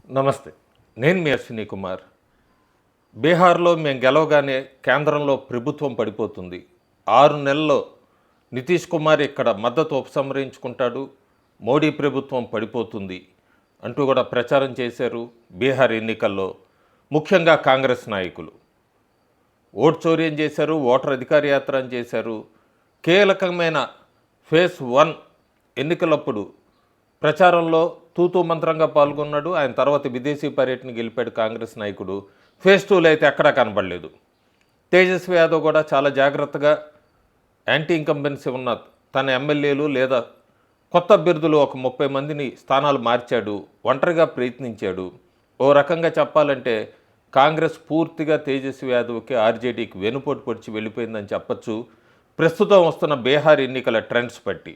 నమస్తే. నేను మీ అశ్విని కుమార్. బీహార్‌లో మేము గెలవగానే కేంద్రంలో ప్రభుత్వం పడిపోతుంది. 6 నెలల్లో నితీష్ కుమార్ ఇక్కడ మద్దతు ఉపసంహరించుకుంటాడు. మోడీ ప్రభుత్వం పడిపోతుంది అంటూ కూడా ప్రచారం చేశారు బీహార్ ఎన్నికల్లో. ముఖ్యంగా కాంగ్రెస్ నాయకులు. ఓటు చౌర్యం చేశారు, ఓటర్ అధికార యాత్ర అని చేశారు. కీలకమైన ఫేజ్ 1 ఎన్నికలప్పుడు ప్రచారంలో తూతూ మంత్రంగా పాల్గొన్నాడు. ఆయన తర్వాత విదేశీ పర్యటనకి వెళ్ళిపోయాడు కాంగ్రెస్ నాయకుడు. ఫేజ్ 2లో అయితే ఎక్కడా కనబడలేదు. తేజస్వి యాదవ్ కూడా చాలా జాగ్రత్తగా యాంటీ ఇన్కంబెన్సీ ఉన్న తన ఎమ్మెల్యేలు లేదా కొత్త అభ్యర్థులు ఒక 30 మందిని స్థానాలు మార్చాడు. ఒంటరిగా ప్రయత్నించాడు. ఓ రకంగా చెప్పాలంటే కాంగ్రెస్ పూర్తిగా తేజస్వి యాదవ్కి ఆర్జేడీకి వెనుపోటు పొడిచి వెళ్ళిపోయిందని చెప్పచ్చు. ప్రస్తుతం వస్తున్న బీహార్ ఎన్నికల ట్రెండ్స్ బట్టి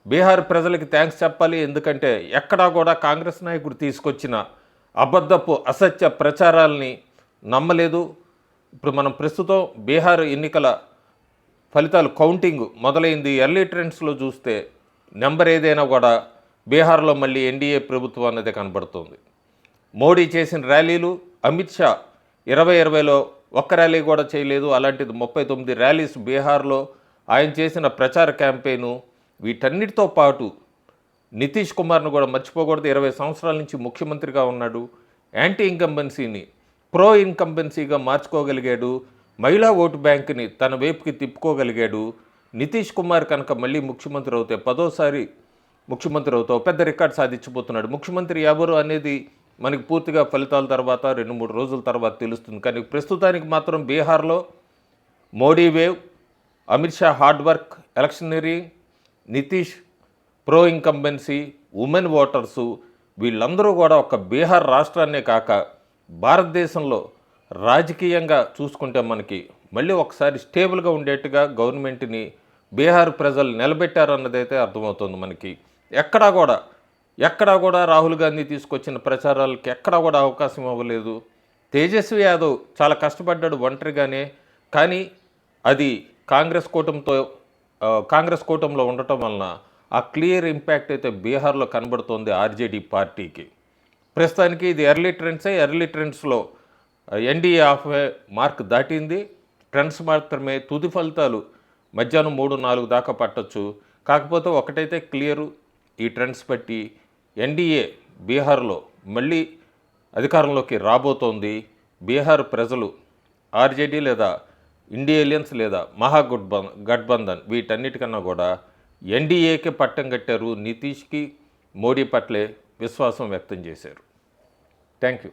బీహార్ ప్రజలకి థ్యాంక్స్ చెప్పాలి. ఎందుకంటే ఎక్కడా కూడా కాంగ్రెస్ నాయకుడు తీసుకొచ్చిన అబద్ధపు అసత్య ప్రచారాలని నమ్మలేదు. ఇప్పుడు మనం ప్రస్తుతం బీహార్ ఎన్నికల ఫలితాలు కౌంటింగ్ మొదలైంది. ఎర్లీ ట్రెండ్స్లో చూస్తే నెంబర్ ఏదైనా కూడా బీహార్లో మళ్ళీ ఎన్డీఏ ప్రభుత్వం అన్నదే కనబడుతుంది. మోడీ చేసిన ర్యాలీలు, అమిత్ షా 2020లో ఒక్క ర్యాలీ కూడా చేయలేదు. అలాంటిది 39 ర్యాలీస్ బీహార్లో ఆయన చేసిన ప్రచార క్యాంపెయిను. వీటన్నిటితో పాటు నితీష్ కుమార్ను కూడా మర్చిపోకూడదు. 20 సంవత్సరాల నుంచి ముఖ్యమంత్రిగా ఉన్నాడు. యాంటీ ఇన్కంబెన్సీని ప్రో ఇన్కంబెన్సీగా మార్చుకోగలిగాడు. మహిళా ఓటు బ్యాంకుని తన వైపుకి తిప్పుకోగలిగాడు. నితీష్ కుమార్ కనుక మళ్ళీ ముఖ్యమంత్రి అవుతే 10వ ముఖ్యమంత్రి అవుతావు, పెద్ద రికార్డు సాధించబోతున్నాడు. ముఖ్యమంత్రి ఎవరు అనేది మనకి పూర్తిగా ఫలితాల తర్వాత 2-3 రోజుల తర్వాత తెలుస్తుంది. కానీ ప్రస్తుతానికి మాత్రం బీహార్లో Modi wave, Amit Shah hard work, ఎలక్షనరీ, Nitish pro incumbency, women voters, వీళ్ళందరూ కూడా ఒక బీహార్ రాష్ట్రాన్నే కాక భారతదేశంలో రాజకీయంగా చూసుకుంటే మనకి మళ్ళీ ఒకసారి స్టేబుల్గా ఉండేట్టుగా గవర్నమెంట్ని బీహార్ ప్రజలు నిలబెట్టారన్నదైతే అర్థమవుతుంది మనకి. ఎక్కడా కూడా రాహుల్ గాంధీ తీసుకొచ్చిన ప్రచారాలకి ఎక్కడా కూడా అవకాశం ఇవ్వలేదు. తేజస్వి యాదవ్ చాలా కష్టపడ్డాడు ఒంటరిగానే. కానీ అది కాంగ్రెస్ కూటమిలో ఉండటం వలన ఆ క్లియర్ ఇంపాక్ట్ అయితే బీహార్లో కనబడుతోంది ఆర్జేడీ పార్టీకి. ప్రస్తుతానికి ఇది ఎర్లీ ట్రెండ్స్లో ఎన్డీఏ హాఫ్ మార్క్ దాటింది. ట్రెండ్స్ మాత్రమే, తుది ఫలితాలు మధ్యాహ్నం 3-4 దాకా పట్టొచ్చు. కాకపోతే ఒకటైతే క్లియరు, ఈ ట్రెండ్స్ బట్టి ఎన్డీఏ బీహార్లో మళ్ళీ అధికారంలోకి రాబోతోంది. బీహార్ ప్రజలు ఆర్జేడీ లేదా ఇండియా అలయన్స్ లేదా గఠబంధన్ వీటన్నిటికన్నా కూడా ఎన్డీఏకి పట్టం కట్టారు. నితీష్కి, మోడీ పట్లే విశ్వాసం వ్యక్తం చేశారు. Thank you.